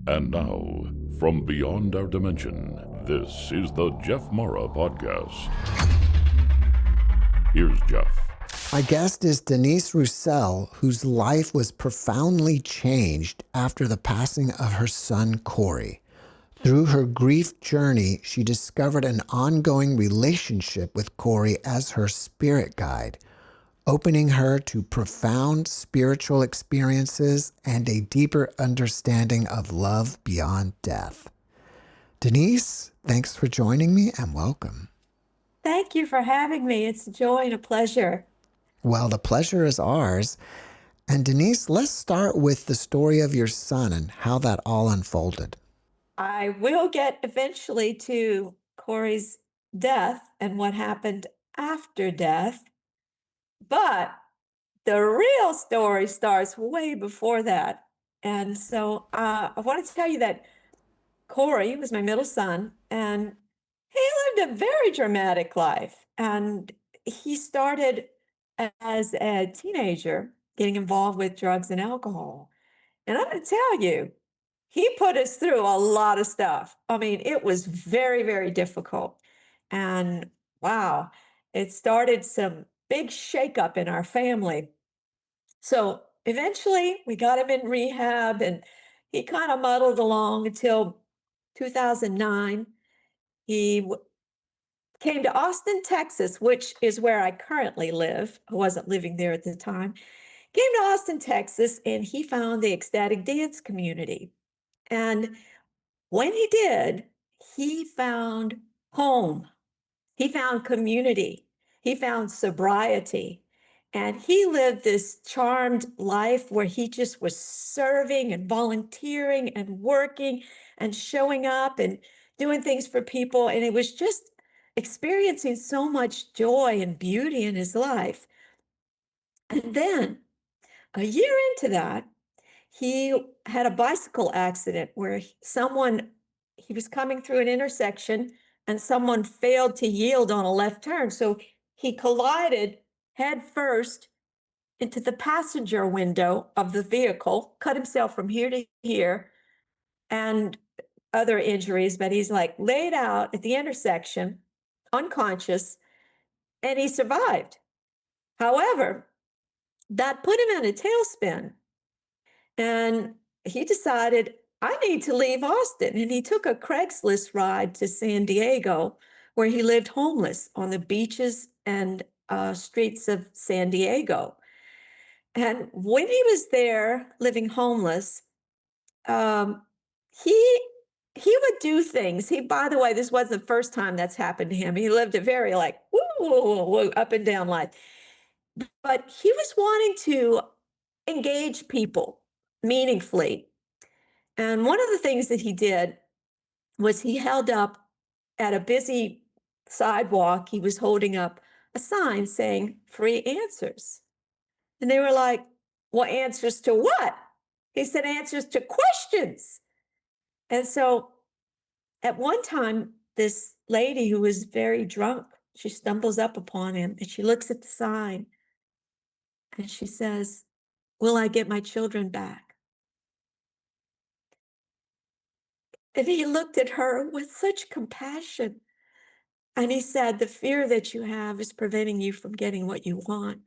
And now, from beyond our dimension, this is the JeffMara podcast. Here's Jeff. My guest is Denise Roussel, whose life was profoundly changed after the passing of her son, Cory. Through her grief journey, she discovered an ongoing relationship with Cory as her spirit guide, opening her to profound spiritual experiences and a deeper understanding of love beyond death. Denise, thanks for joining me and welcome. Thank you for having me. It's a joy and a pleasure. Well, the pleasure is ours. And Denise, let's start with the story of your son and how that all unfolded. I will get eventually to Cory's death and what happened after death, but the real story starts way before that. And so I want to tell you that Cory was my middle son, and he lived a very dramatic life. And he started as a teenager getting involved with drugs and alcohol. And I'm going to tell you, he put us through a lot of stuff. I mean, it was very, very difficult. And wow, it started some big shakeup in our family. So eventually we got him in rehab and he kind of muddled along until 2009. He came to Austin, Texas, which is where I currently live. I wasn't living there at the time. Came to Austin, Texas, and he found the ecstatic dance community. And when he did, he found home. He found community. He found sobriety. And he lived this charmed life where he just was serving and volunteering and working and showing up and doing things for people. And it was just experiencing so much joy and beauty in his life. And then a year into that, he had a bicycle accident where he was coming through an intersection and someone failed to yield on a left turn. So he collided head first into the passenger window of the vehicle, cut himself from here to here, and other injuries. But he's like laid out at the intersection, unconscious, and he survived. However, that put him in a tailspin. And he decided, I need to leave Austin. And he took a Craigslist ride to San Diego, where he lived homeless on the beaches and streets of San Diego. And when he was there living homeless, um, he he would do things. By the way, this wasn't the first time that's happened to him. He lived a very like woo, woo, woo, up and down life. But he was wanting to engage people meaningfully. And one of the things that he did was he held up at a busy sidewalk, he was holding up a sign saying free answers. And they were like, well, answers to what? He said, answers to questions. And so at one time, this lady who was very drunk, she stumbles up upon him and she looks at the sign and she says, will I get my children back? And he looked at her with such compassion. And he said, the fear that you have is preventing you from getting what you want.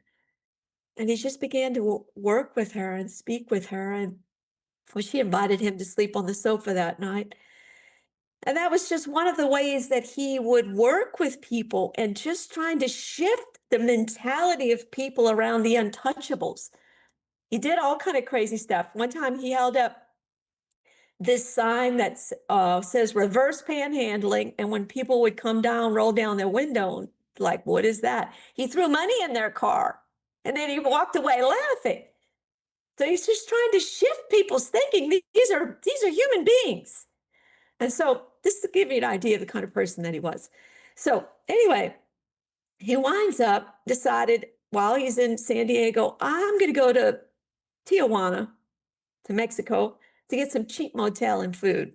And he just began to work with her and speak with her. And well, she invited him to sleep on the sofa that night. And that was just one of the ways that he would work with people and just trying to shift the mentality of people around the untouchables. He did all kind of crazy stuff. One time he held up this sign that says reverse panhandling. And when people would come down, roll down their window, like, what is that? He threw money in their car and then he walked away laughing. So he's just trying to shift people's thinking. These are human beings. And so this is to give you an idea of the kind of person that he was. So anyway, he winds up, decided while he's in San Diego, I'm going to go to Tijuana, to Mexico, to get some cheap motel and food.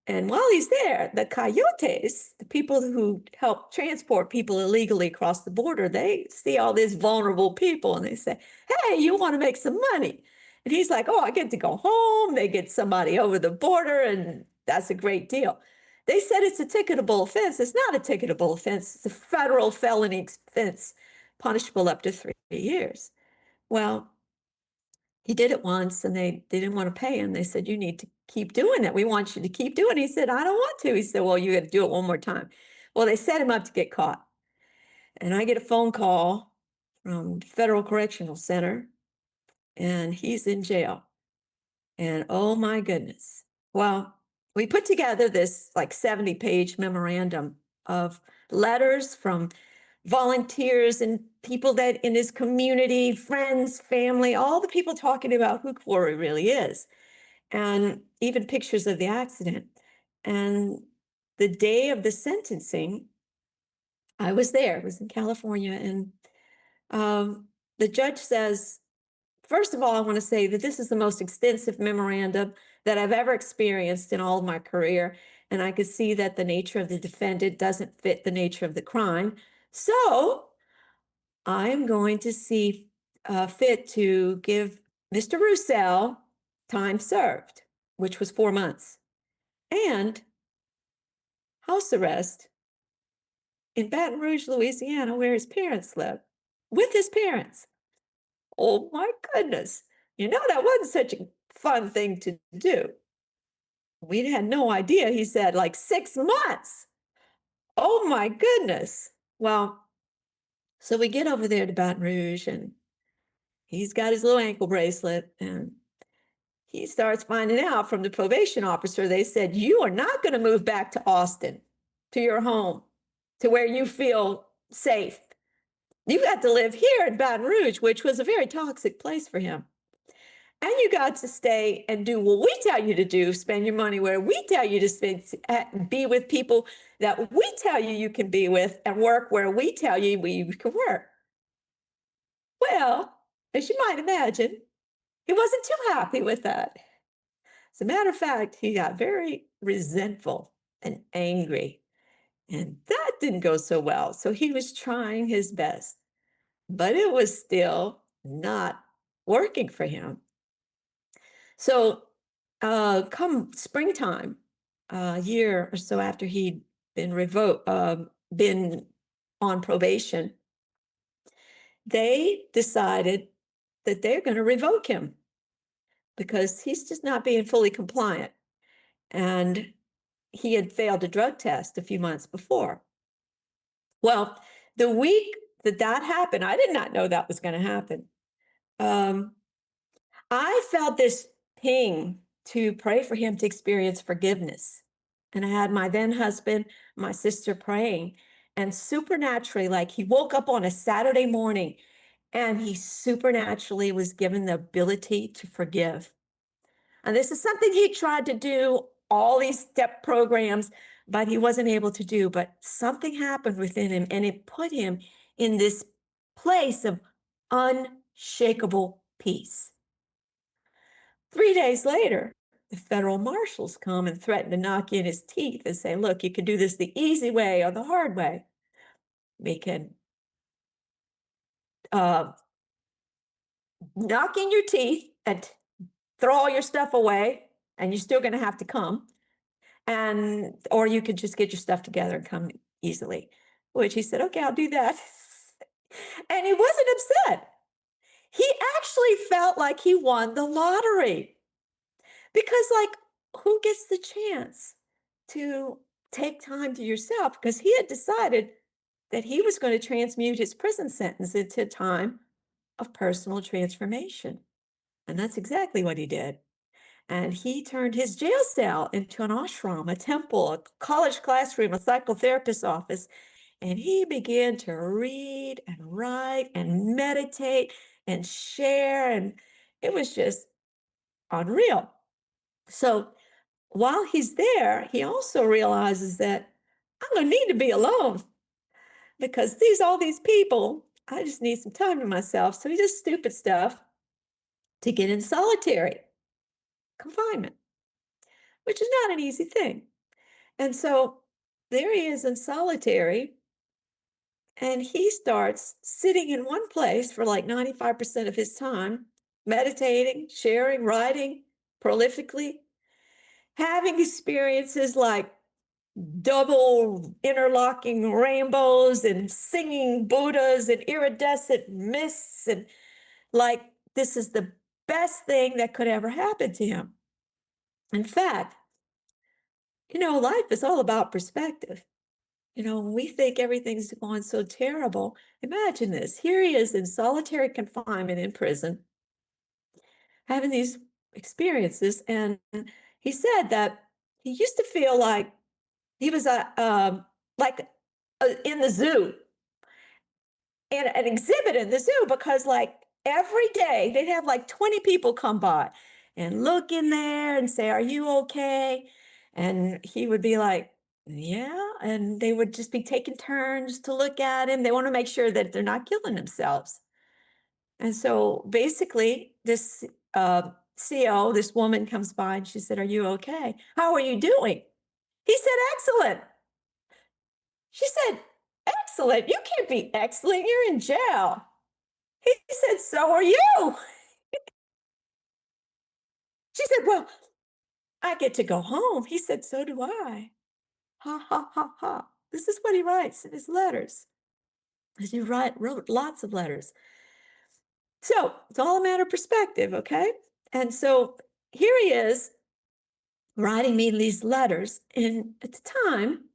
And while he's there, the coyotes, the people who help transport people illegally across the border, they see all these vulnerable people and they say, hey, you want to make some money? And he's like, oh, I get to go home. They get somebody over the border, and that's a great deal. They said it's a ticketable offense. It's not a ticketable offense. It's a federal felony offense, punishable up to 3 years. Well, he did it once, and they didn't want to pay him. They said, you need to keep doing it. We want you to keep doing it. He said, I don't want to. He said, well, you got to do it one more time. Well, they set him up to get caught. And I get a phone call from Federal Correctional Center, and he's in jail. And oh my goodness. Well, we put together this like 70-page memorandum of letters from volunteers and people that in his community, friends, family, all the people talking about who Cory really is, and even pictures of the accident. And the day of the sentencing, I was there. It was in California, and the judge says, first of all, I want to say that this is the most extensive memorandum that I've ever experienced in all of my career. And I could see that the nature of the defendant doesn't fit the nature of the crime. So I'm going to see fit to give Mr. Roussel time served, which was 4 months, and house arrest in Baton Rouge, Louisiana, where his parents live, with his parents. Oh my goodness. You know, that wasn't such a fun thing to do. We had no idea. He said like 6 months. Oh my goodness. Well, so we get over there to Baton Rouge, and he's got his little ankle bracelet, and he starts finding out from the probation officer. They said, you are not going to move back to Austin, to your home, to where you feel safe. You got to live here in Baton Rouge, which was a very toxic place for him. And you got to stay and do what we tell you to do, spend your money where we tell you to spend, be with people that we tell you you can be with, and work where we tell you you can work. Well, as you might imagine, he wasn't too happy with that. As a matter of fact, he got very resentful and angry, and that didn't go so well. So he was trying his best, but it was still not working for him. So come springtime, a year or so after he'd been been on probation, they decided that they're going to revoke him because he's just not being fully compliant. And he had failed a drug test a few months before. Well, the week that that happened, I did not know that was going to happen. I felt this ping to pray for him to experience forgiveness. And I had my then husband, my sister praying, and supernaturally, like he woke up on a Saturday morning and he supernaturally was given the ability to forgive. And this is something he tried to do, all these step programs, but he wasn't able to do. But something happened within him, and it put him in this place of unshakable peace. 3 days later, the federal marshals come and threaten to knock in his teeth and say, look, you can do this the easy way or the hard way. We can knock in your teeth and throw all your stuff away, and you're still going to have to come. Or you could just get your stuff together and come easily, which he said, okay, I'll do that. And he wasn't upset. He actually felt like he won the lottery. Because, like, who gets the chance to take time to yourself? Because he had decided that he was going to transmute his prison sentence into a time of personal transformation. And that's exactly what he did. And he turned his jail cell into an ashram, a temple, a college classroom, a psychotherapist's office. And he began to read and write and meditate and share. And it was just unreal. So while he's there, he also realizes that I'm going to need to be alone because all these people, I just need some time to myself. So he does stupid stuff to get in solitary confinement, which is not an easy thing. And so there he is in solitary, and he starts sitting in one place for like 95% of his time meditating, sharing, writing prolifically, having experiences like double interlocking rainbows and singing Buddhas and iridescent mists, and like this is the best thing that could ever happen to him. In fact, life is all about perspective. When we think everything's going so terrible, imagine this. Here he is in solitary confinement in prison, having these experiences. And he said that he used to feel like he was like in the zoo, in an exhibit in the zoo, because like every day they'd have like 20 people come by and look in there and say, "Are you okay?" And he would be like, "Yeah." And they would just be taking turns to look at him. They want to make sure that they're not killing themselves. And so basically, this CO, this woman comes by and she said, "Are you okay? How are you doing?" He said, "Excellent." She said, "Excellent? You can't be excellent. You're in jail." He said, "So are you." She said, "Well, I get to go home." He said, "So do I." Ha ha ha ha. This is what he writes in his letters. As he wrote lots of letters. So it's all a matter of perspective, okay? And so here he is writing me these letters. And at the time,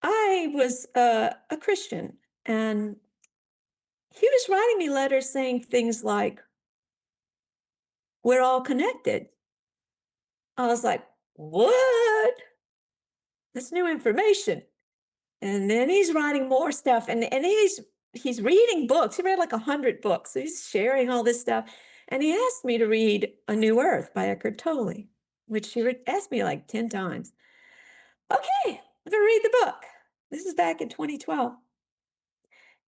I was a Christian, and he was writing me letters saying things like, "We're all connected." I was like, "What? That's new information." And then he's writing more stuff, and he's reading books. He read like 100 books. So he's sharing all this stuff. And he asked me to read A New Earth by Eckhart Tolle, which he asked me like 10 times. Okay, I'm gonna read the book. This is back in 2012.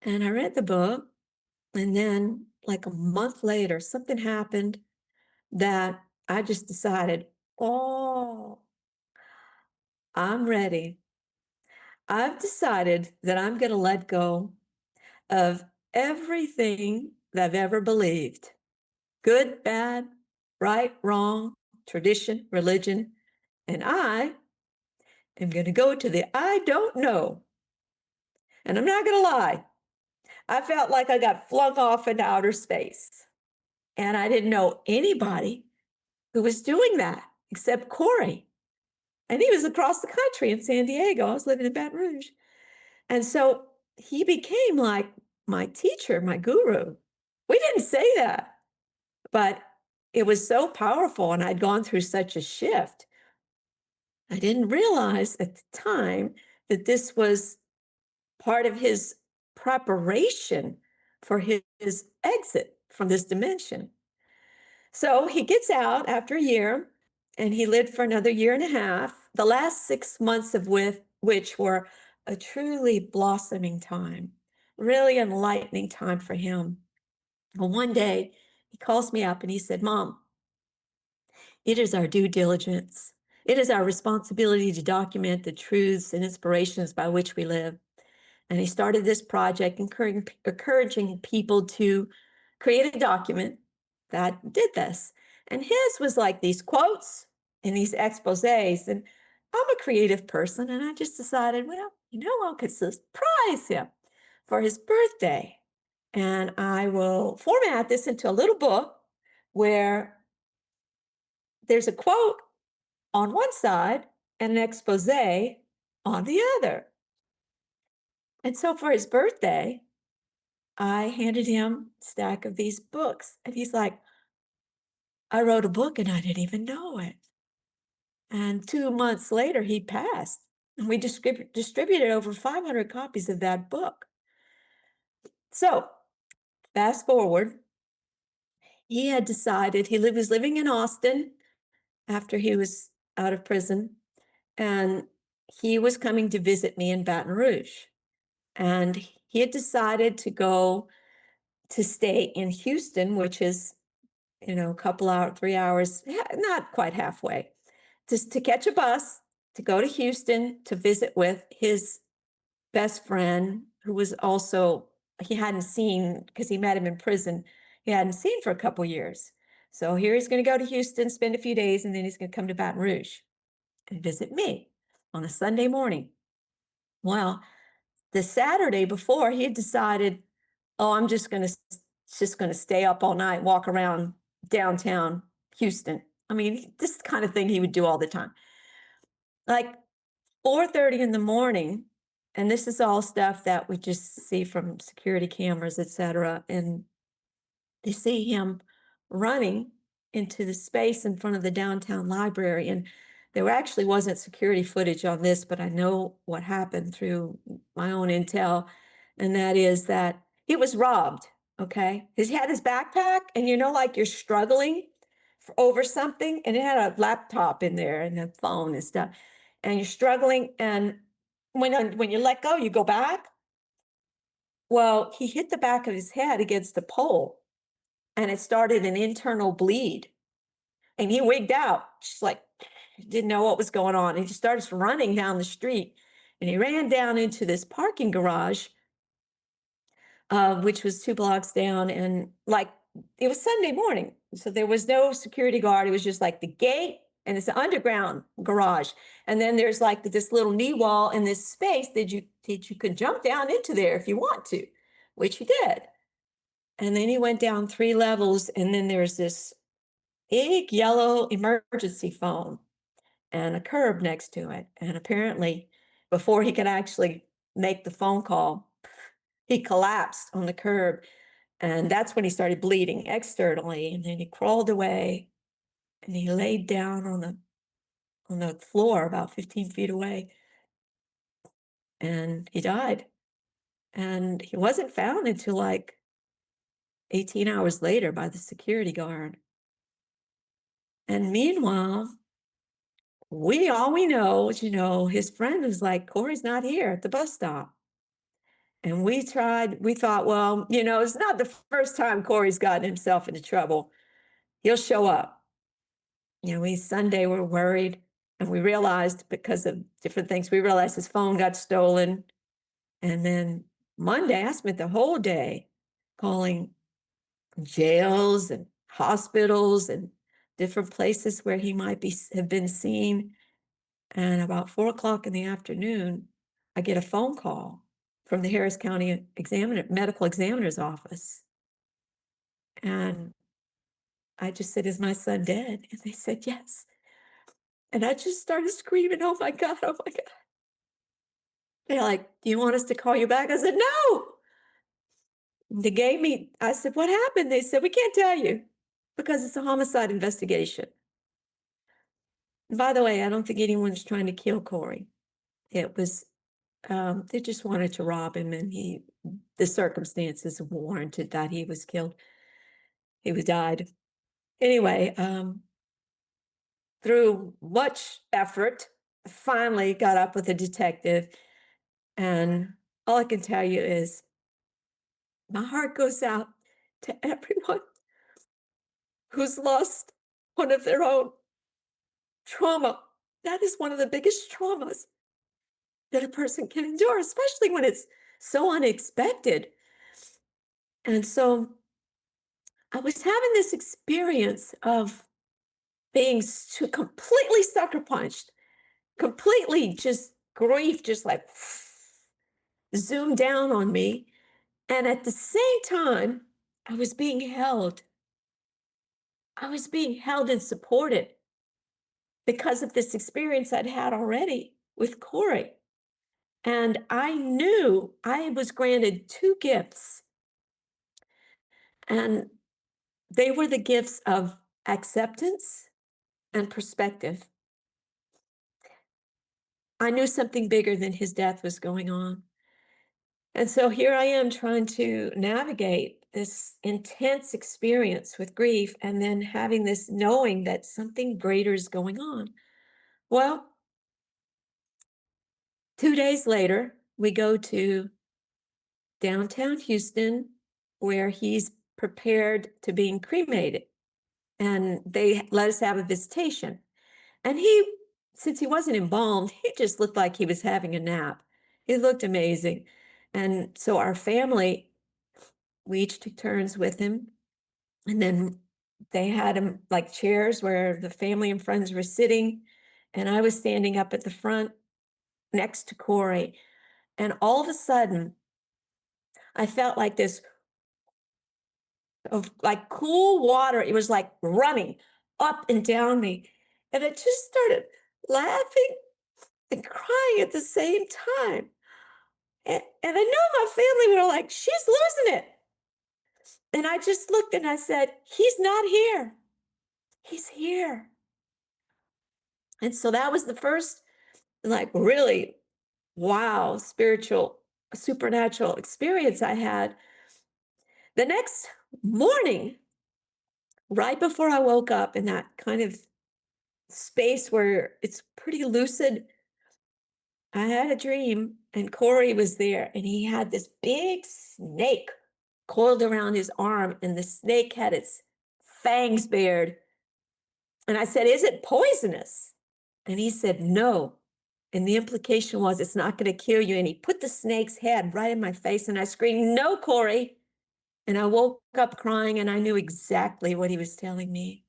And I read the book, and then like a month later, something happened that I just decided, oh, I'm ready. I've decided that I'm going to let go of everything that I've ever believed, good, bad, right, wrong, tradition, religion, and I am going to go to the I don't know. And I'm not going to lie, I felt like I got flung off into outer space. And I didn't know anybody who was doing that except Cory. And he was across the country in San Diego. I was living in Baton Rouge. And so he became like my teacher, my guru. We didn't say that, but it was so powerful. And I'd gone through such a shift. I didn't realize at the time that this was part of his preparation for his exit from this dimension. So he gets out after a year, and he lived for another year and a half, the last 6 months of which were a truly blossoming time, really enlightening time for him. Well, one day he calls me up and he said, "Mom, it is our due diligence. It is our responsibility to document the truths and inspirations by which we live." And he started this project, encouraging people to create a document that did this. And his was like these quotes and these exposés. And I'm a creative person, and I just decided, well, I could surprise him for his birthday. And I will format this into a little book where there's a quote on one side and an expose on the other. And so for his birthday, I handed him a stack of these books, and he's like, "I wrote a book and I didn't even know it." And 2 months later, he passed, and we distributed over 500 copies of that book. So fast forward, he had decided was living in Austin after he was out of prison, and he was coming to visit me in Baton Rouge. And he had decided to go to stay in Houston, which is a couple hours, 3 hours, not quite halfway, just to catch a bus to go to Houston to visit with his best friend, who was also, he hadn't seen, because he met him in prison. he hadn't seen for a couple years. So here he's going to go to Houston, spend a few days, and then he's going to come to Baton Rouge and visit me on a Sunday morning. Well, the Saturday before, he had decided, oh, I'm just going to stay up all night, walk around downtown Houston. I mean, this is the kind of thing he would do all the time. Like 4:30 in the morning, and this is all stuff that we just see from security cameras, etc. And they see him running into the space in front of the downtown library. And there actually wasn't security footage on this, but I know what happened through my own intel. And that is that he was robbed. Okay. He had his backpack, and like you're struggling over something, and it had a laptop in there and a phone and stuff. And you're struggling. And when you let go, you go back. Well, he hit the back of his head against the pole, and it started an internal bleed. And he wigged out, just like didn't know what was going on. He just started running down the street, and he ran down into this parking garage, which was 2 blocks down. And like it was Sunday morning, so there was no security guard. It was just like the gate, and it's an underground garage. And then there's like this little knee wall in this space that you could jump down into there if you want to, which he did. And then he went down 3 levels, and then there's this big yellow emergency phone and a curb next to it. And apparently, before he could actually make the phone call, he collapsed on the curb. And that's when he started bleeding externally. And then he crawled away, and he laid down on the floor about 15 feet away. And he died. And he wasn't found until like 18 hours later by the security guard. And meanwhile, all we know is, his friend was like, Cory's not here at the bus stop. And we thought, well, it's not the first time Cory's gotten himself into trouble. He'll show up. Sunday we're worried, and we realized, because of different things, we realized his phone got stolen. And then Monday, I spent the whole day calling jails and hospitals and different places where he might have been seen. And about 4 o'clock in the afternoon, I get a phone call from the Harris County medical examiner's office. And I just said, is my son dead? And they said, yes. And I just started screaming, oh my God, oh my God. They're like, do you want us to call you back? I said, no. I said, what happened? They said, we can't tell you because it's a homicide investigation. And by the way, I don't think anyone's trying to kill Cory. It was, they just wanted to rob him, and the circumstances warranted that he was killed. He died. Anyway, through much effort, I finally got up with a detective, and all I can tell you is my heart goes out to everyone who's lost one of their own. Trauma. That is one of the biggest traumas that a person can endure, especially when it's so unexpected. And so I was having this experience of being completely sucker punched, completely just grief, just like zoomed down on me. And at the same time, I was being held. I was being held and supported because of this experience I'd had already with Cory. And I knew I was granted 2 gifts. And they were the gifts of acceptance and perspective. I knew something bigger than his death was going on. And so here I am trying to navigate this intense experience with grief, and then having this knowing that something greater is going on. Well, 2 days later, we go to downtown Houston, where he's prepared to being cremated. And they let us have a visitation. And since he wasn't embalmed, he just looked like he was having a nap. He looked amazing. And so our family, we each took turns with him. And then they had them like chairs where the family and friends were sitting, and I was standing up at the front next to Cory. And all of a sudden, I felt like this of like cool water. It was like running up and down me. And I just started laughing and crying at the same time. And I know my family were like, she's losing it. And I just looked and I said, he's not here. He's here. And so that was the first, like, really wow, spiritual, supernatural experience I had. The next morning, right before I woke up in that kind of space where it's pretty lucid, I had a dream and Cory was there and he had this big snake coiled around his arm and the snake had its fangs bared. And I said, is it poisonous? And he said, no. And the implication was it's not going to kill you. And he put the snake's head right in my face and I screamed, no, Cory. And I woke up crying and I knew exactly what he was telling me.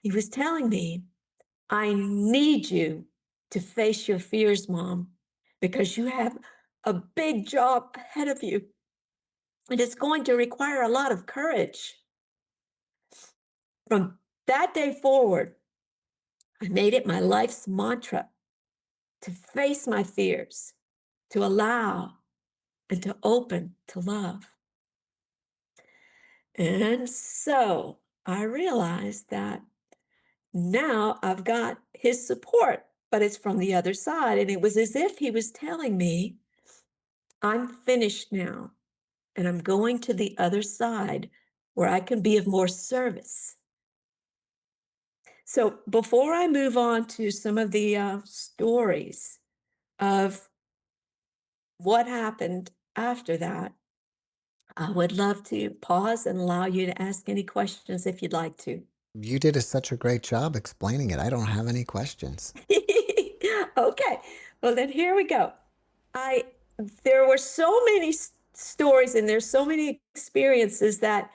He was telling me, I need you to face your fears, Mom, because you have a big job ahead of you. And it's going to require a lot of courage. From that day forward, I made it my life's mantra to face my fears, to allow, and to open to love. And so I realized that now I've got his support, but it's from the other side. And it was as if he was telling me, I'm finished now, and I'm going to the other side where I can be of more service. So before I move on to some of the stories of what happened after that, I would love to pause and allow you to ask any questions if you'd like to. You did such a great job explaining it. I don't have any questions. Okay, well then here we go. I There were so many stories and there's so many experiences that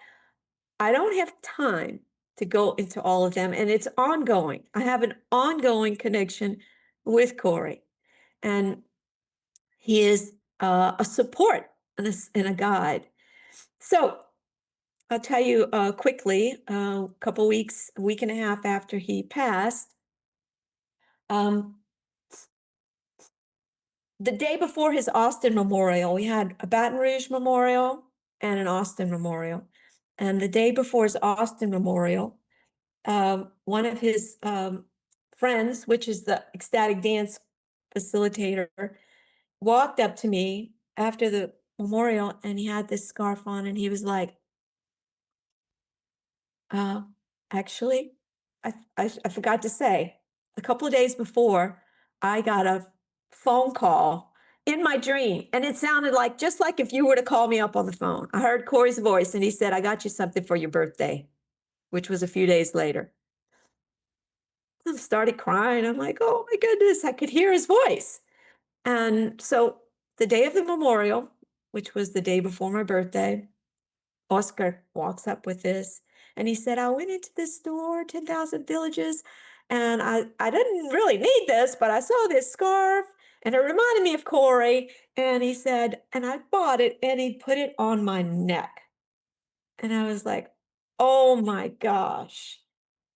I don't have time to go into all of them, and it's ongoing. I have an ongoing connection with Cory, and he is a support and and a guide. So I'll tell you quickly. A couple weeks, a week and a half after he passed, um, the day before his Austin memorial, we had a Baton Rouge memorial and an Austin memorial. And the day before his Austin memorial, one of his friends, which is the ecstatic dance facilitator, walked up to me after the memorial and he had this scarf on and he was like, uh, actually, I forgot to say, a couple of days before, I got a phone call in my dream, and it sounded like just like if you were to call me up on the phone. I heard Cory's voice, and he said, I got you something for your birthday, which was a few days later. I started crying. I'm like, oh my goodness, I could hear his voice. And so the day of the memorial, which was the day before my birthday, Oscar walks up with this and he said, I went into this store, 10,000 villages, and I didn't really need this, but I saw this scarf and it reminded me of Cory. And he said, and I bought it and he put it on my neck. And I was like, oh my gosh,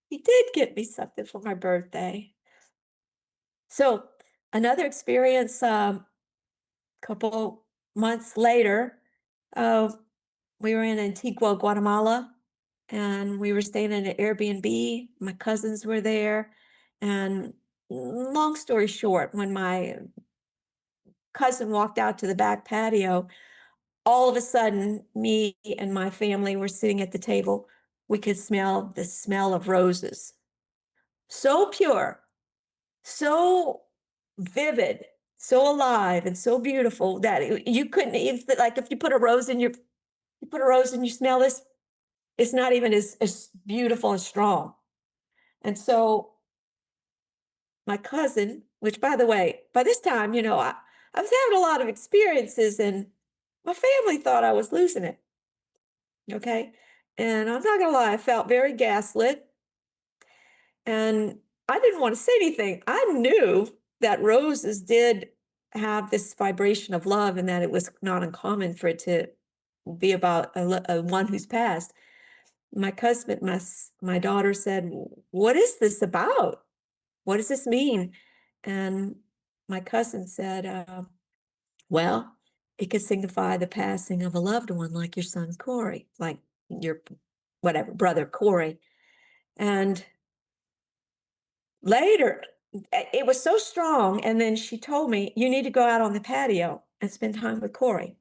he did get me something for my birthday. So another experience, couple months later, uh, we were in Antigua, Guatemala, and we were staying in an Airbnb. My cousins were there. And long story short, when my cousin walked out to the back patio, all of a sudden, me and my family were sitting at the table. We could smell the smell of roses. So pure, so vivid, so alive, and so beautiful that you couldn't even, like, if you put a rose in your, you put a rose and you smell this, it's not even as beautiful and strong. And so my cousin, which by the way, by this time, I was having a lot of experiences and my family thought I was losing it. Okay. And I'm not gonna lie, I felt very gaslit. And I didn't want to say anything. I knew that roses did have this vibration of love and that it was not uncommon for it to be about a one who's passed. My cousin, my daughter said, "What is this about? What does this mean?" And my cousin said, "Well, it could signify the passing of a loved one, like your son Cory, like your whatever brother Cory." And later, it was so strong, and then she told me, "You need to go out on the patio and spend time with Cory."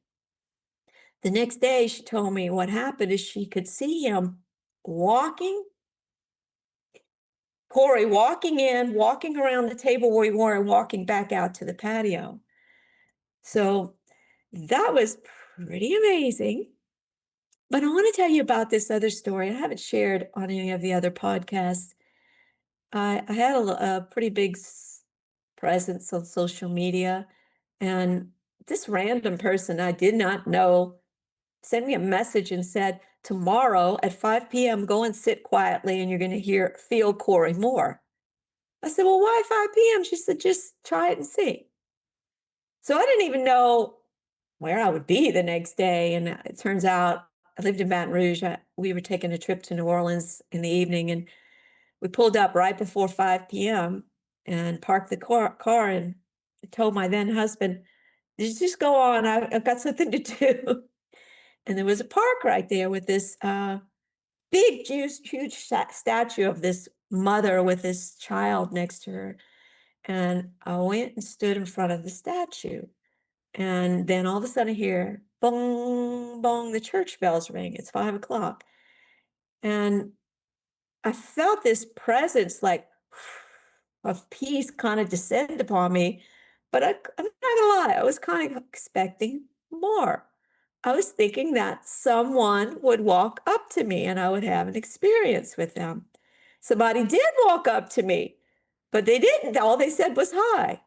The next day, she told me what happened is she could see him walking, Cory walking in, walking around the table where we were, and walking back out to the patio. So that was pretty amazing. But I want to tell you about this other story I haven't shared on any of the other podcasts. I had a pretty big presence on social media, and this random person I did not know sent me a message and said, "Tomorrow at 5 p.m., go and sit quietly and you're going to feel Cory more." I said, "Well, why 5 p.m.?" She said, "Just try it and see." So I didn't even know where I would be the next day. And it turns out I lived in Baton Rouge. We were taking a trip to New Orleans in the evening, and we pulled up right before 5 p.m. and parked the car, and I told my then husband, "Just go on. I've got something to do." And there was a park right there with this big, huge statue of this mother with this child next to her. And I went and stood in front of the statue. And then all of a sudden I hear, bong, bong, the church bells ring. It's 5 o'clock. And I felt this presence like of peace kind of descend upon me. But I'm not gonna lie, I was kind of expecting more. I was thinking that someone would walk up to me and I would have an experience with them. Somebody did walk up to me, but they didn't. All they said was hi.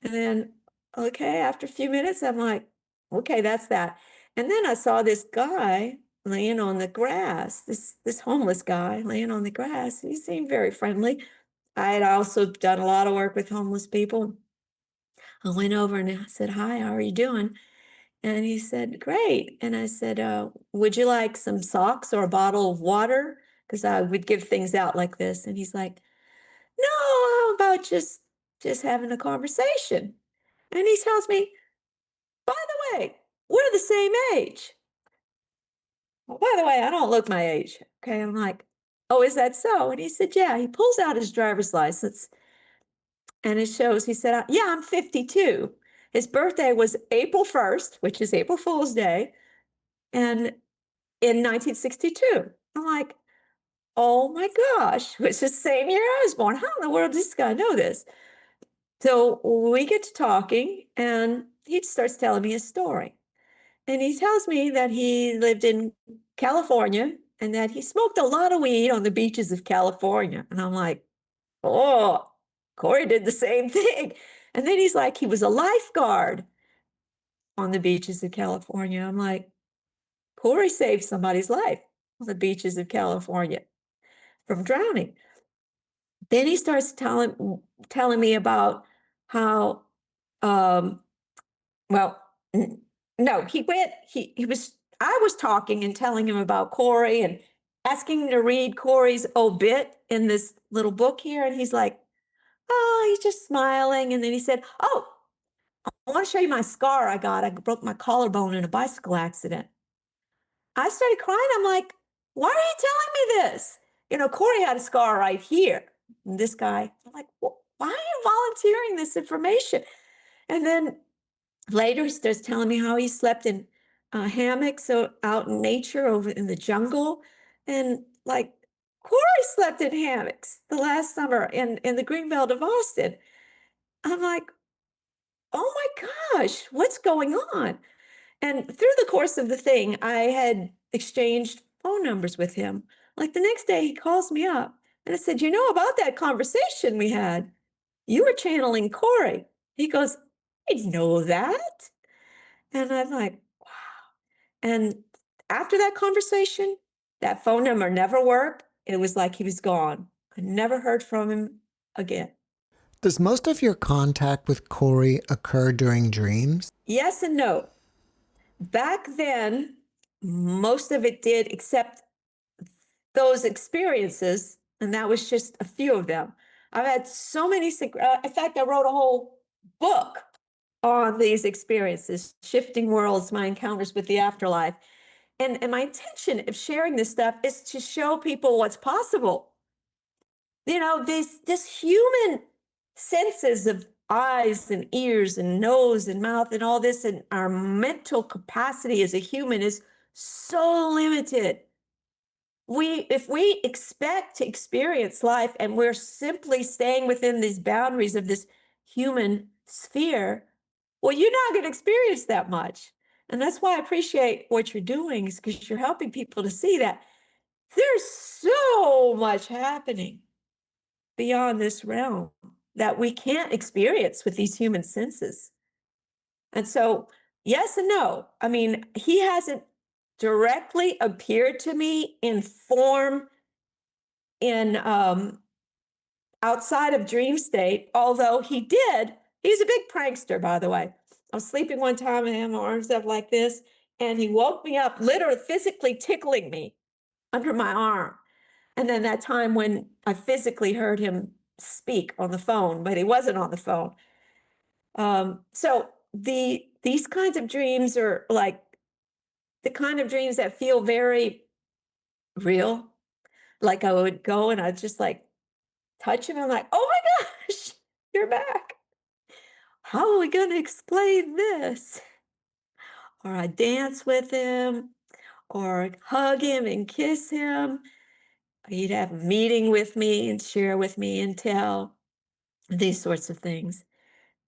And then, okay, after a few minutes, I'm like, okay, that's that. And then I saw this guy laying on the grass, this homeless guy laying on the grass. He seemed very friendly. I had also done a lot of work with homeless people. I went over and I said, "Hi, how are you doing?" And he said, "Great." And I said, "Would you like some socks or a bottle of water?" Because I would give things out like this. And he's like, "No, how about just having a conversation?" And he tells me, "By the way, we're the same age." Well, by the way, I don't look my age. Okay. I'm like, "Oh, is that so?" And he said, "Yeah." He pulls out his driver's license and it shows, he said, "Yeah, I'm 52." His birthday was April 1st, which is April Fool's Day, and in 1962. I'm like, "Oh my gosh, it's the same year I was born. How in the world does this guy know this?" So we get to talking, and he starts telling me a story. And he tells me that he lived in California and that he smoked a lot of weed on the beaches of California. And I'm like, "Oh, Cory did the same thing." And then he's like, he was a lifeguard on the beaches of California. I'm like, Cory saved somebody's life on the beaches of California from drowning. Then he starts telling me about how um, well, no, he was, I was talking and telling him about Cory and asking him to read Cory's obit in this little book here. And he's like, "Oh," he's just smiling. And then he said, "Oh, I want to show you my scar I got. I broke my collarbone in a bicycle accident." I started crying. I'm like, "Why are you telling me this?" Cory had a scar right here. And this guy, I'm like, "Why are you volunteering this information?" And then later, he starts telling me how he slept in hammocks out in nature over in the jungle. And like, Cory slept in hammocks the last summer in the Greenbelt of Austin. I'm like, "Oh my gosh, what's going on?" And through the course of the thing, I had exchanged phone numbers with him. Like the next day, he calls me up and I said, "You know about that conversation we had? You were channeling Cory." He goes, "I didn't know that." And I'm like, and after that conversation, That phone number never worked. It was like he was gone. I never heard from him again. Does most of your contact with Cory occur during dreams? Yes and no. Back then, most of it did, except those experiences, and that was just a few of them. I've had so many, in fact, I wrote a whole book on these experiences, Shifting Worlds, My Encounters with the Afterlife. And my intention of sharing this stuff is to show people what's possible. You know, this human senses of eyes and ears and nose and mouth and all this, and our mental capacity as a human is so limited. If we expect to experience life and we're simply staying within these boundaries of this human sphere, well, you're not going to experience that much. And that's why I appreciate what you're doing, is because you're helping people to see that there's so much happening beyond this realm that we can't experience with these human senses. And so, yes and no. I mean, he hasn't directly appeared to me in form in outside of dream state, although he did. He's a big prankster, by the way. I was sleeping one time and I had my arms up like this, and he woke me up, literally physically tickling me under my arm. And then that time when I physically heard him speak on the phone, but he wasn't on the phone. So these kinds of dreams are like the kind of dreams that feel very real. Like I would go and I'd just like touch him. I'm like, oh my gosh, you're back. How are we going to explain this? Or I dance with him, or hug him and kiss him. He'd have a meeting with me and share with me and tell these sorts of things.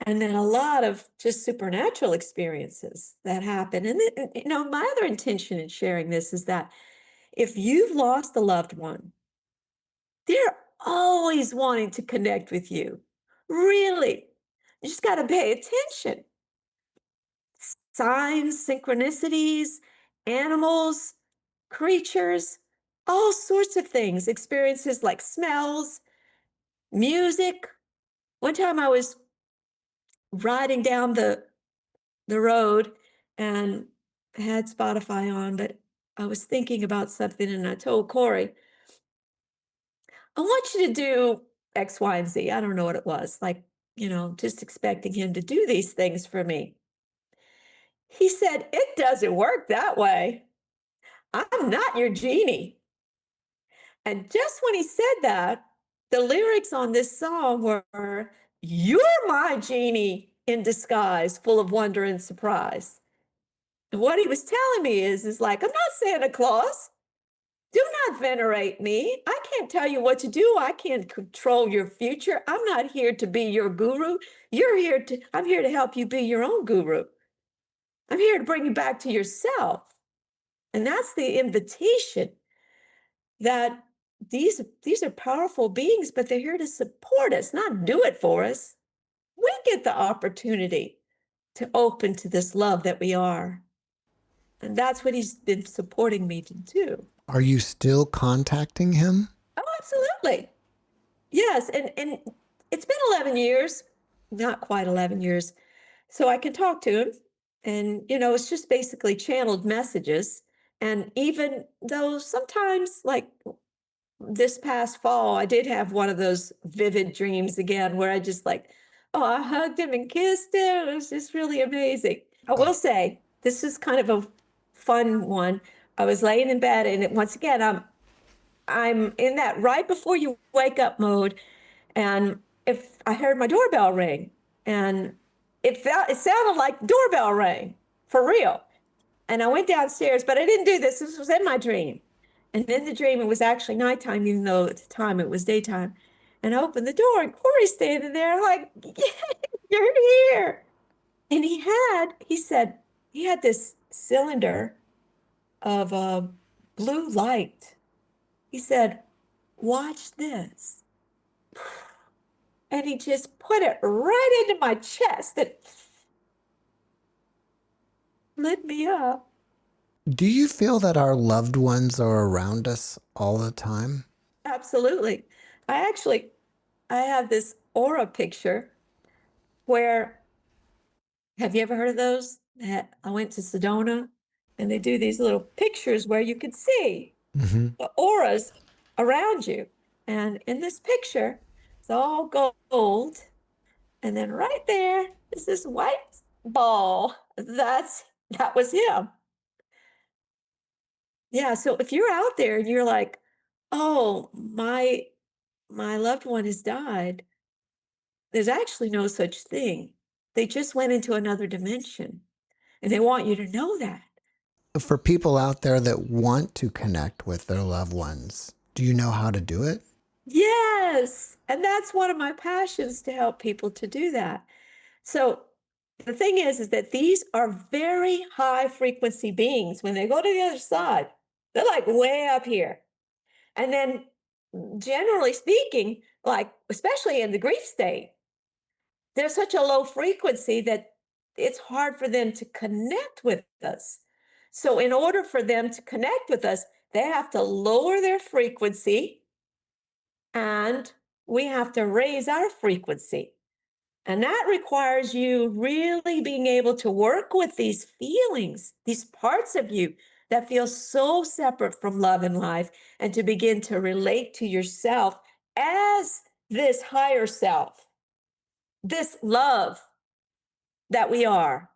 And then a lot of just supernatural experiences that happen. And then, you know, my other intention in sharing this is that if you've lost a loved one, they're always wanting to connect with you. Really. You just got to pay attention. Signs, synchronicities, animals, creatures, all sorts of things, experiences like smells, music. One time I was riding down the road and had Spotify on, but I was thinking about something and I told Cory, I want you to do X, Y, and Z. I don't know what it was, like, you know, just expecting him to do these things for me. He said, it doesn't work that way. I'm not your genie. And just when he said that, the lyrics on this song were, you're my genie in disguise, full of wonder and surprise. And what he was telling me is like, I'm not Santa Claus. Do not venerate me. I can't tell you what to do. I can't control your future. I'm not here to be your guru. I'm here to help you be your own guru. I'm here to bring you back to yourself. And that's the invitation, that these are powerful beings, but they're here to support us, not do it for us. We get the opportunity to open to this love that we are. And that's what he's been supporting me to do. Are you still contacting him? Oh, absolutely. Yes. And it's been 11 years, not quite 11 years. So I can talk to him. And, you know, it's just basically channeled messages. And even though sometimes, like this past fall, I did have one of those vivid dreams again where I just like, oh, I hugged him and kissed him. It was just really amazing. I will say, this is kind of a fun one. I was laying in bed, and once again, I'm in that right before you wake up mode. And if I heard my doorbell ring, and it sounded like doorbell rang for real. And I went downstairs, but I didn't do this. This was in my dream. And in the dream, it was actually nighttime, even though at the time it was daytime. And I opened the door, and Cory's standing there, like, yeah, you're here. And he said, he had this cylinder of blue light. He said, watch this. And he just put it right into my chest and lit me up. Do you feel that our loved ones are around us all the time? Absolutely. I have this aura picture where, have you ever heard of those? I went to Sedona and they do these little pictures where you can see Hmm. the auras around you. And in this picture, it's all gold. And then right there is this white ball. That was him. Yeah. So if you're out there and you're like, oh, my loved one has died, there's actually no such thing. They just went into another dimension. And they want you to know that. For people out there that want to connect with their loved ones, do you know how to do it? Yes. And that's one of my passions, to help people to do that. So the thing is that these are very high frequency beings. When they go to the other side, they're like way up here. And then generally speaking, like especially in the grief state, they're such a low frequency that it's hard for them to connect with us. So in order for them to connect with us, they have to lower their frequency and we have to raise our frequency. And that requires you really being able to work with these feelings, these parts of you that feel so separate from love and life, and to begin to relate to yourself as this higher self, this love that we are.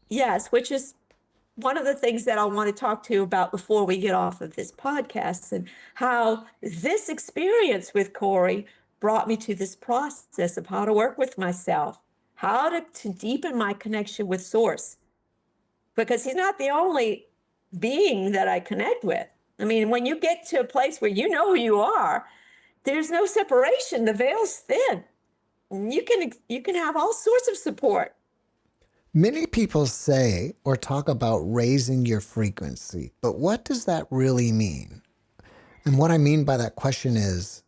Yes, which is one of the things that I want to talk to you about before we get off of this podcast, and how this experience with Cory brought me to this process of how to work with myself, how to deepen my connection with Source, because he's not the only being that I connect with. I mean, when you get to a place where you know who you are, there's no separation. The veil's thin. You can have all sorts of support. Many people say or talk about raising your frequency, but what does that really mean? And what I mean by that question is,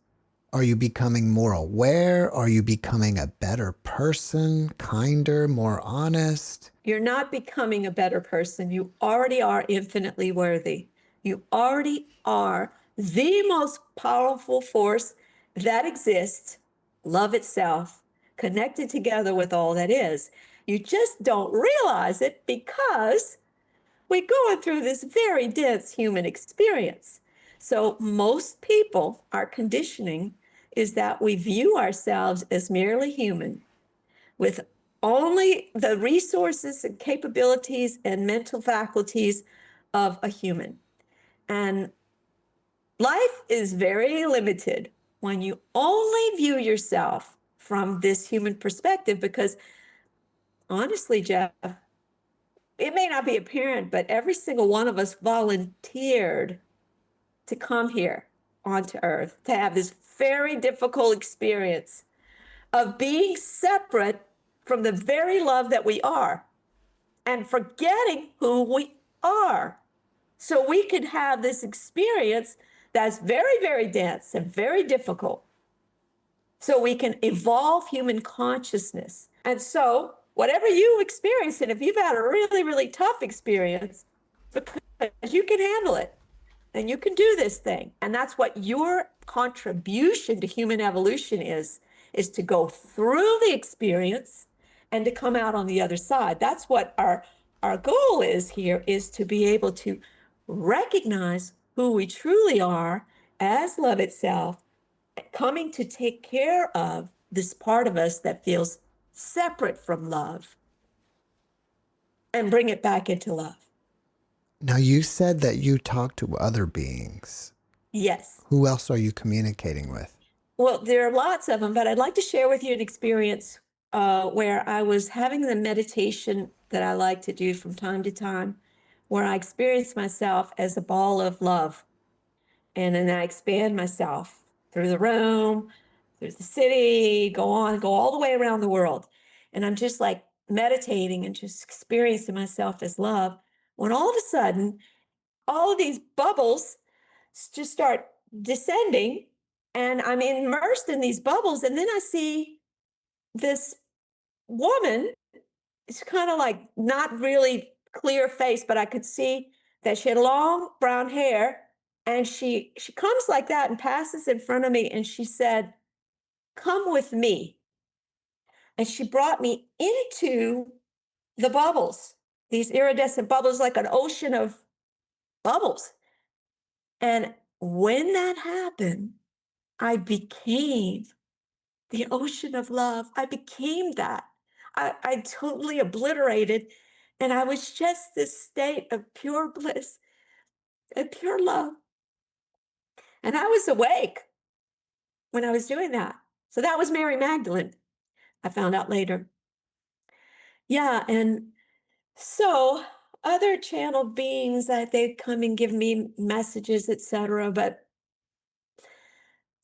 are you becoming more aware? Are you becoming a better person, kinder, more honest? You're not becoming a better person. You already are infinitely worthy. You already are the most powerful force that exists, love itself, connected together with all that is. You just don't realize it because we're going through this very dense human experience. So, most people, our conditioning is that we view ourselves as merely human with only the resources and capabilities and mental faculties of a human. And life is very limited when you only view yourself from this human perspective, because honestly, Jeff, it may not be apparent, but every single one of us volunteered to come here onto Earth to have this very difficult experience of being separate from the very love that we are and forgetting who we are. So we could have this experience that's very, very dense and very difficult. So we can evolve human consciousness. And so, whatever you experience, and if you've had a really, really tough experience, because you can handle it and you can do this thing. And that's what your contribution to human evolution is to go through the experience and to come out on the other side. That's what our goal is here, is to be able to recognize who we truly are as love itself, coming to take care of this part of us that feels separate from love and bring it back into love. Now, you said that you talk to other beings. Yes. Who else are you communicating with? Well, there are lots of them, but I'd like to share with you an experience where I was having the meditation that I like to do from time to time, where I experience myself as a ball of love. And then I expand myself through the room, through the city, go all the way around the world. And I'm just like meditating and just experiencing myself as love. When all of a sudden, all of these bubbles just start descending, and I'm immersed in these bubbles. And then I see this woman. It's kind of like not really clear face, but I could see that she had long brown hair, and she comes like that and passes in front of me, and she said, "Come with me." And she brought me into the bubbles, these iridescent bubbles, like an ocean of bubbles. And when that happened, I became the ocean of love. I became that. I totally obliterated. And I was just this state of pure bliss and pure love. And I was awake when I was doing that. So that was Mary Magdalene, I found out later. Yeah. And so other channel beings that they come and give me messages, etc. But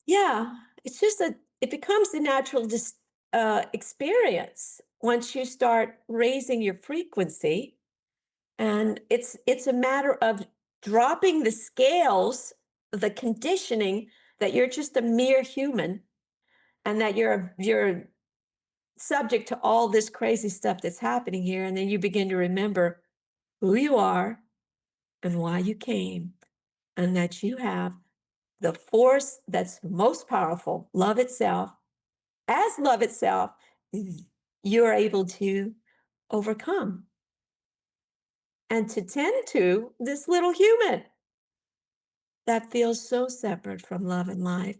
yeah, it's just it becomes a natural experience once you start raising your frequency, and it's a matter of dropping the scales, the conditioning that you're just a mere human, and that you're subject to all this crazy stuff that's happening here, and then you begin to remember who you are and why you came, and that you have the force that's most powerful, love itself. As love itself, you're able to overcome and to tend to this little human that feels so separate from love and life.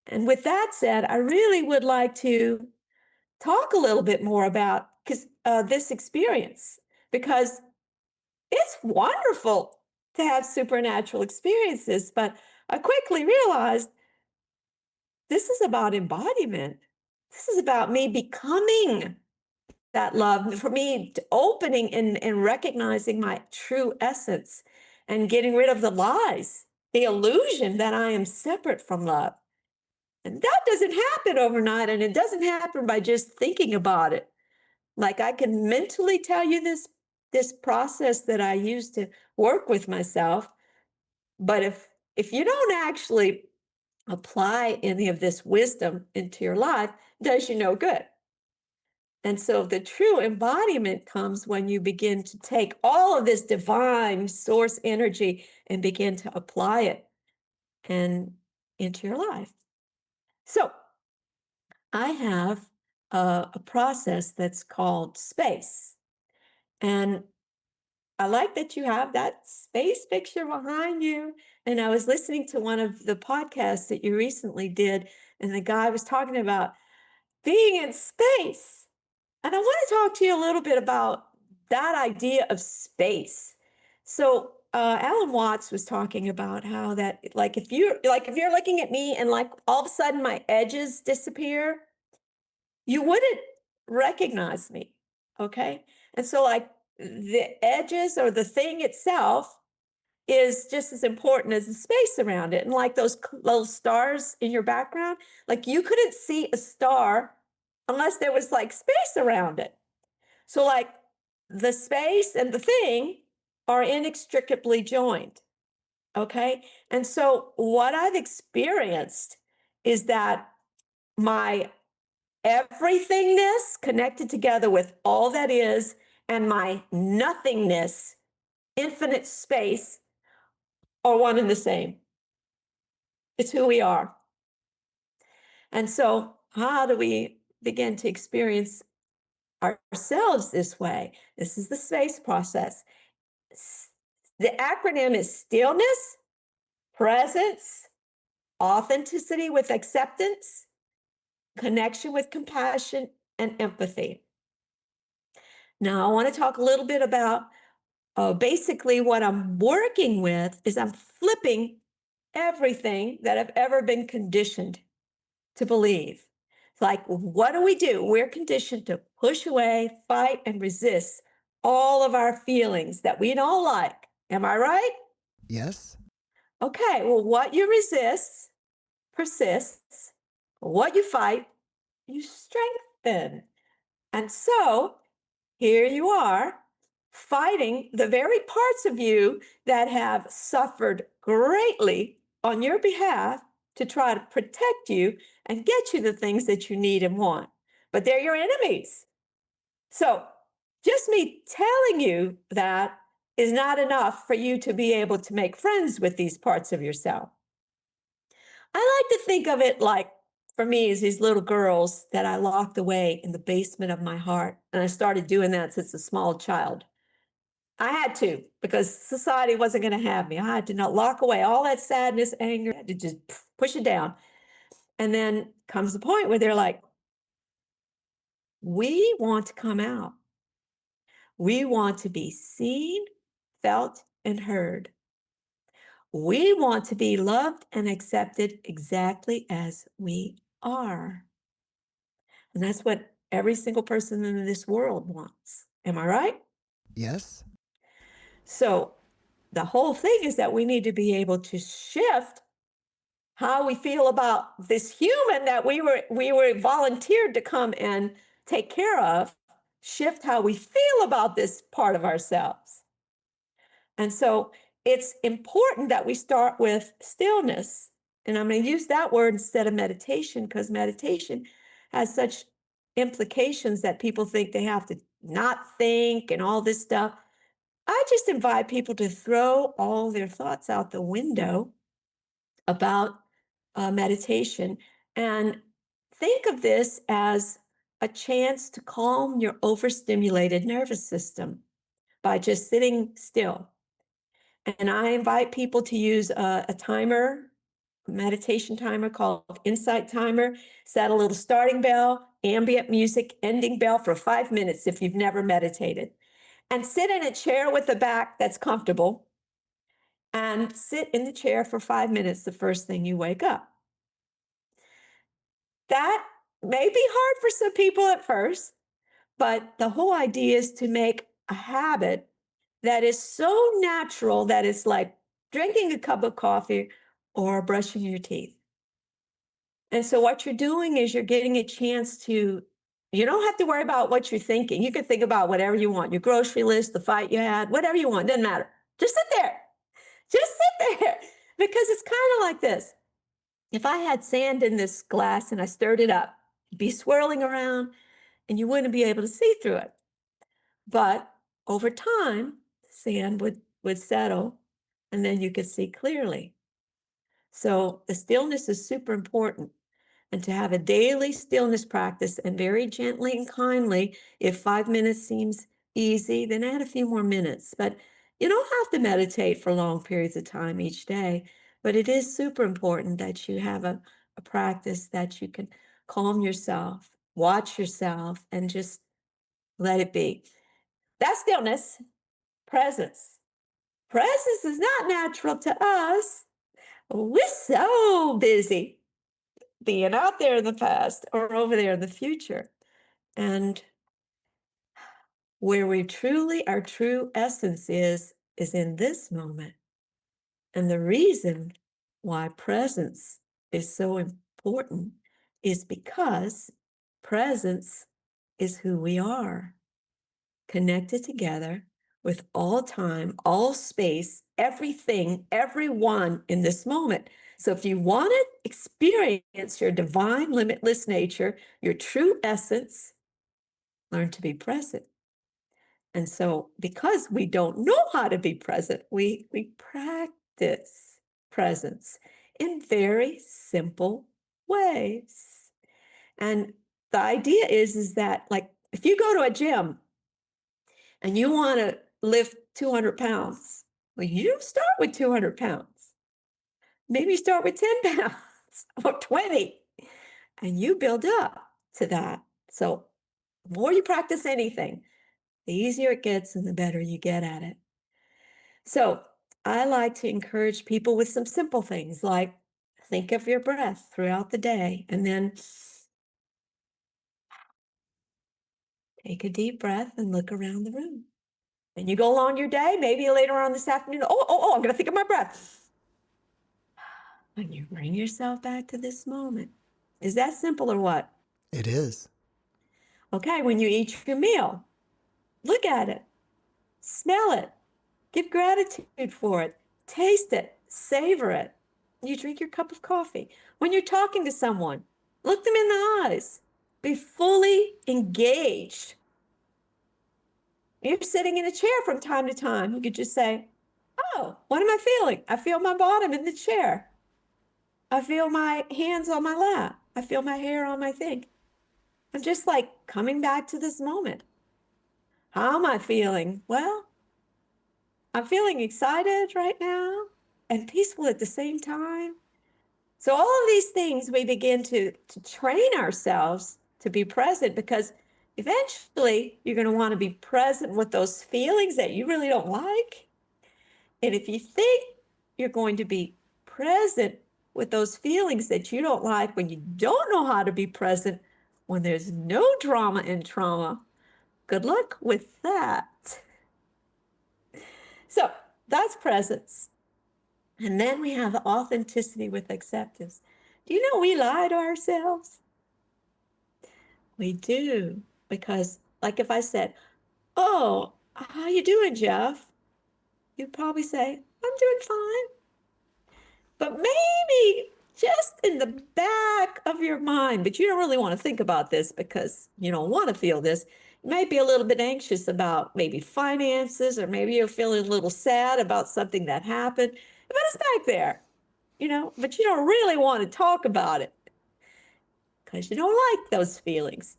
And with that said, I really would like to talk a little bit more about this experience, because it's wonderful to have supernatural experiences, but I quickly realized this is about embodiment. This is about me becoming that love, for me opening and recognizing my true essence and getting rid of the lies, the illusion that I am separate from love. And that doesn't happen overnight, and it doesn't happen by just thinking about it. Like, I can mentally tell you this process that I use to work with myself, but if you don't actually apply any of this wisdom into your life, it does you no good. And so the true embodiment comes when you begin to take all of this divine source energy and begin to apply it and into your life. So I have a process that's called space. And I like that you have that space picture behind you. And I was listening to one of the podcasts that you recently did, and the guy was talking about being in space. And I want to talk to you a little bit about that idea of space. So Alan Watts was talking about how that, like, if you're looking at me and like all of a sudden my edges disappear, you wouldn't recognize me. Okay. And so, like, the edges or the thing itself is just as important as the space around it. And like those little stars in your background, like, you couldn't see a star unless there was like space around it. So, like, the space and the thing are inextricably joined. Okay. And so, what I've experienced is that my everythingness connected together with all that is, and my nothingness, infinite space, are one and the same. It's who we are. And so, how do we begin to experience ourselves this way? This is the space process. The acronym is stillness, presence, authenticity with acceptance, connection with compassion, and empathy. Now, I want to talk a little bit about basically what I'm working with is I'm flipping everything that I've ever been conditioned to believe. It's like, what do? We're conditioned to push away, fight, and resist all of our feelings that we don't like. Am I right? Yes. Okay, well, what you resist persists. What you fight, you strengthen. And so here you are fighting the very parts of you that have suffered greatly on your behalf to try to protect you and get you the things that you need and want. But they're your enemies. So Just me telling you that is not enough for you to be able to make friends with these parts of yourself. I like to think of it like, for me, as these little girls that I locked away in the basement of my heart. And I started doing that since a small child. I had to, because society wasn't going to have me. I had to not lock away all that sadness, anger, I had to just push it down. And then comes the point where they're like, we want to come out. We want to be seen, felt, and heard. We want to be loved and accepted exactly as we are. And that's what every single person in this world wants. Am I right? Yes. So the whole thing is that we need to be able to shift how we feel about this human that we were volunteered to come and take care of, shift how we feel about this part of ourselves. And so it's important that we start with stillness. And I'm going to use that word instead of meditation, because meditation has such implications that people think they have to not think and all this stuff. I just invite people to throw all their thoughts out the window about meditation and think of this as a chance to calm your overstimulated nervous system by just sitting still. And I invite people to use a timer, a meditation timer called Insight Timer. Set a little starting bell, ambient music, ending bell for 5 minutes if you've never meditated. And sit in a chair with a back that's comfortable. And sit in the chair for 5 minutes the first thing you wake up. That may be hard for some people at first, but the whole idea is to make a habit that is so natural that it's like drinking a cup of coffee or brushing your teeth. And so what you're doing is you're getting a chance to, you don't have to worry about what you're thinking. You can think about whatever you want, your grocery list, the fight you had, whatever you want, doesn't matter. Just sit there. Just sit there. Because it's kind of like this. If I had sand in this glass and I stirred it up, it'd be swirling around and you wouldn't be able to see through it. But over time, sand would settle and then you could see clearly. So the stillness is super important. And to have a daily stillness practice, and very gently and kindly, if 5 minutes seems easy, then add a few more minutes. But you don't have to meditate for long periods of time each day. But it is super important that you have a practice that you can calm yourself, watch yourself, and just let it be. That's stillness. Presence. Presence is not natural to us. We're so busy being out there in the past or over there in the future. And where we truly, our true essence is in this moment. And the reason why presence is so important is because presence is who we are, connected together with all time, all space, everything, everyone in this moment. So if you want to experience your divine, limitless nature, your true essence, learn to be present. And so because we don't know how to be present, we practice presence in very simple ways. And the idea is that, like, if you go to a gym and you want to lift 200 pounds, well, you don't start with 200 pounds. Maybe you start with 10 pounds or 20, and you build up to that. So the more you practice anything, the easier it gets and the better you get at it. So I like to encourage people with some simple things like think of your breath throughout the day and then take a deep breath and look around the room. And you go along your day, maybe later on this afternoon, I'm going to think of my breath. And you bring yourself back to this moment. Is that simple or what? It is. Okay, when you eat your meal, look at it, smell it, give gratitude for it, taste it, savor it. You drink your cup of coffee. When you're talking to someone, look them in the eyes. Be fully engaged You're sitting in a chair from time to time. You could just say, oh, what am I feeling? I feel my bottom in the chair. I feel my hands on my lap. I feel my hair on my thing. I'm just like coming back to this moment. How am I feeling? Well, I'm feeling excited right now and peaceful at the same time. So all of these things we begin to train ourselves to be present, because eventually you're going to want to be present with those feelings that you really don't like. And if you think you're going to be present with those feelings that you don't like when you don't know how to be present, when there's no drama and trauma, good luck with that. So that's presence. And then we have authenticity with acceptance. Do you know we lie to ourselves? We do. Because, like if I said, oh, how you doing, Jeff? You'd probably say, I'm doing fine. But maybe just in the back of your mind, but you don't really want to think about this because you don't want to feel this. You might be a little bit anxious about maybe finances, or maybe you're feeling a little sad about something that happened. But it's back there, but you don't really want to talk about it because you don't like those feelings.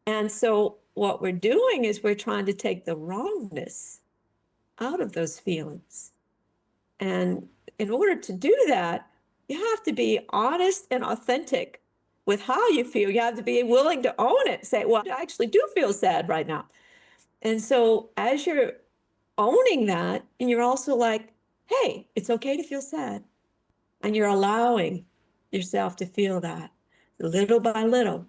And so what we're doing is we're trying to take the wrongness out of those feelings. And in order to do that, you have to be honest and authentic with how you feel. You have to be willing to own it. Say, well, I actually do feel sad right now. And so as you're owning that, and you're also like, hey, it's okay to feel sad. And you're allowing yourself to feel that little by little.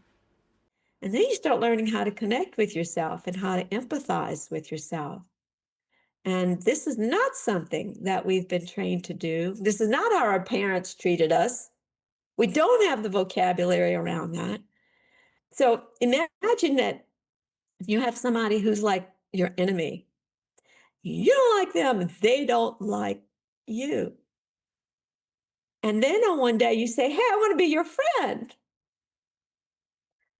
And then you start learning how to connect with yourself and how to empathize with yourself. And this is not something that we've been trained to do. This is not how our parents treated us. We don't have the vocabulary around that. So imagine that you have somebody who's like your enemy. You don't like them, they don't like you. And then on one day you say, hey, I want to be your friend.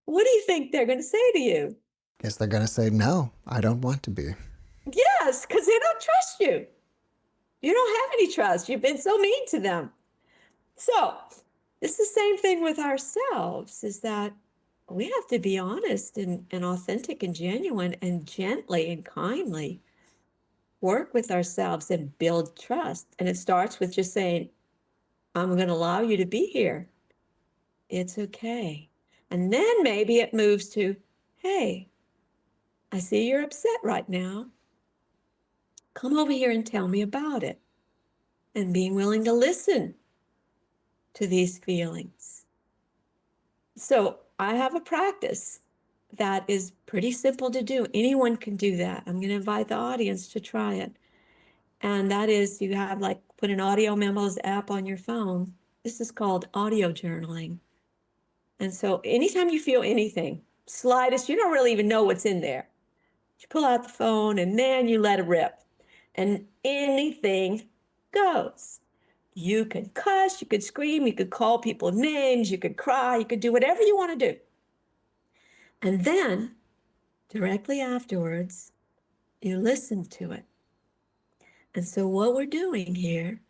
What do you think they're going to say to you? Guess they're going to say, no, I don't want to be. Yes, because they don't trust you. You don't have any trust. You've been so mean to them. So it's the same thing with ourselves, is that we have to be honest and authentic and genuine and gently and kindly work with ourselves and build trust. And it starts with just saying, I'm going to allow you to be here. It's okay. And then maybe it moves to, hey, I see you're upset right now. Come over here and tell me about it. And being willing to listen to these feelings. So I have a practice that is pretty simple to do. Anyone can do that. I'm going to invite the audience to try it. And that is, you have put an audio memos app on your phone. This is called audio journaling. And so anytime you feel anything, slightest, you don't really even know what's in there. You pull out the phone and then you let it rip. And anything goes. You could cuss, you could scream, you could call people names, you could cry, you could do whatever you want to do. And then, directly afterwards, you listen to it. And so what we're doing here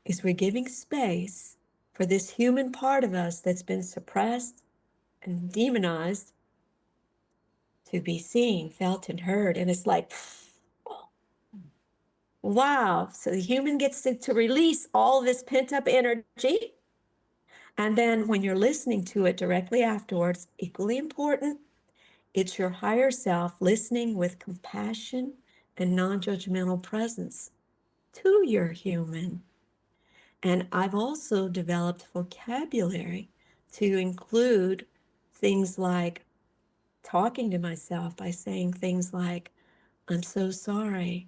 is we're giving space for this human part of us that's been suppressed and demonized to be seen, felt, and heard. And it's like, wow. So the human gets to release all this pent-up energy. And then when you're listening to it directly afterwards, equally important, it's your higher self listening with compassion and non-judgmental presence to your human. And I've also developed vocabulary to include things like talking to myself by saying things like, I'm so sorry.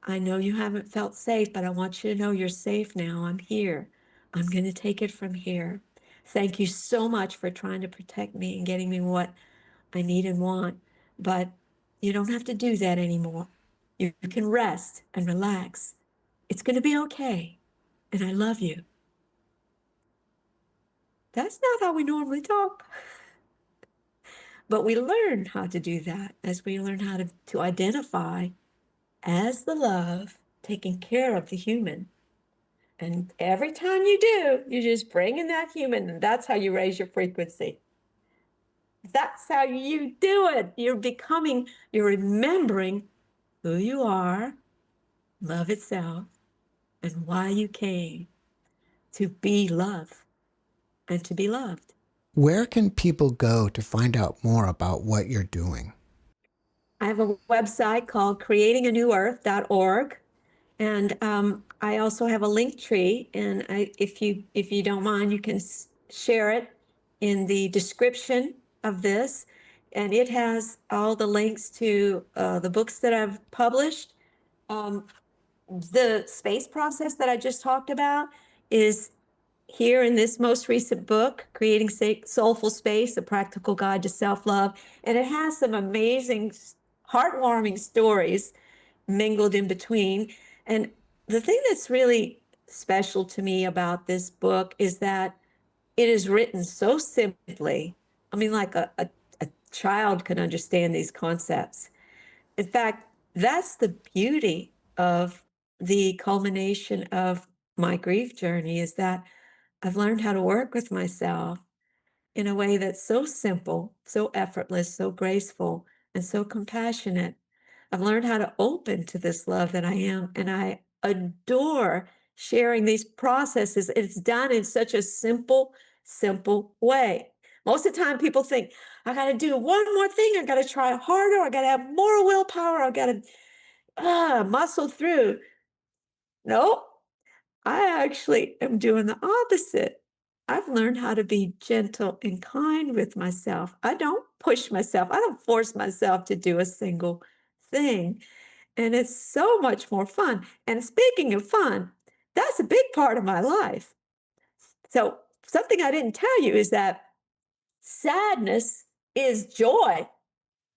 I know you haven't felt safe, but I want you to know you're safe now. I'm here. I'm going to take it from here. Thank you so much for trying to protect me and getting me what I need and want. But you don't have to do that anymore. You can rest and relax. It's going to be okay. And I love you. That's not how we normally talk. But we learn how to do that as we learn how to identify as the love, taking care of the human. And every time you do, you just bring in that human, and that's how you raise your frequency. That's how you do it. You're remembering who you are, love itself, and why you came to be love and to be loved. Where can people go to find out more about what you're doing? I have a website called creatinganewearth.org. And I also have a link tree, and if you don't mind, you can share it in the description of this, and it has all the links to the books that I've published. The space process that I just talked about is here in this most recent book, Creating Soulful Space, A Practical Guide to Self-Love, and it has some amazing, heartwarming stories mingled in between. And the thing that's really special to me about this book is that it is written so simply. I mean, like a child can understand these concepts. In fact, that's the beauty of the culmination of my grief journey, is that I've learned how to work with myself in a way that's so simple, so effortless, so graceful, and so compassionate. I've learned how to open to this love that I am, and I adore sharing these processes. It's done in such a simple, simple way. Most of the time, people think, I got to do one more thing. I got to try harder. I got to have more willpower. I got to muscle through. No, I actually am doing the opposite. I've learned how to be gentle and kind with myself. I don't push myself. I don't force myself to do a single thing. And it's so much more fun. And speaking of fun, that's a big part of my life. So, something I didn't tell you is that sadness is joy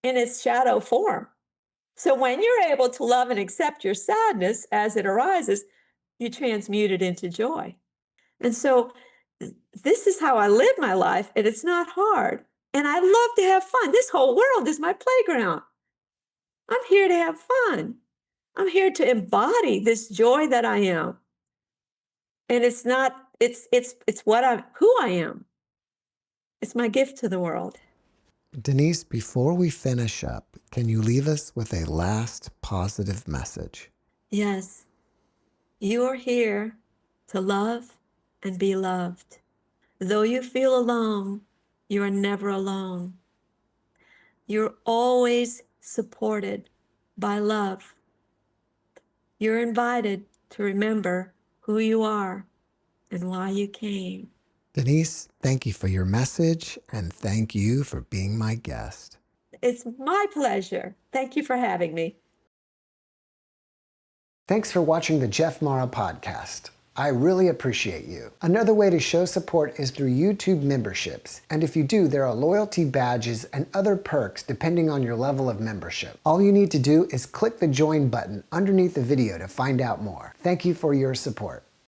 in its shadow form. So, when you're able to love and accept your sadness as it arises, you transmute it into joy. And so, this is how I live my life, and it's not hard. And I love to have fun. This whole world is my playground. I'm here to have fun. I'm here to embody this joy that I am. And it's not, it's what who I am. It's my gift to the world. Denise, before we finish up, can you leave us with a last positive message? Yes, you are here to love and be loved. Though you feel alone, you are never alone. You're always supported by love. You're invited to remember who you are and why you came. Denise, thank you for your message, and thank you for being my guest. It's my pleasure. Thank you for having me. Thanks for watching the JeffMara podcast. I really appreciate you. Another way to show support is through YouTube memberships. And if you do, there are loyalty badges and other perks depending on your level of membership. All you need to do is click the join button underneath the video to find out more. Thank you for your support.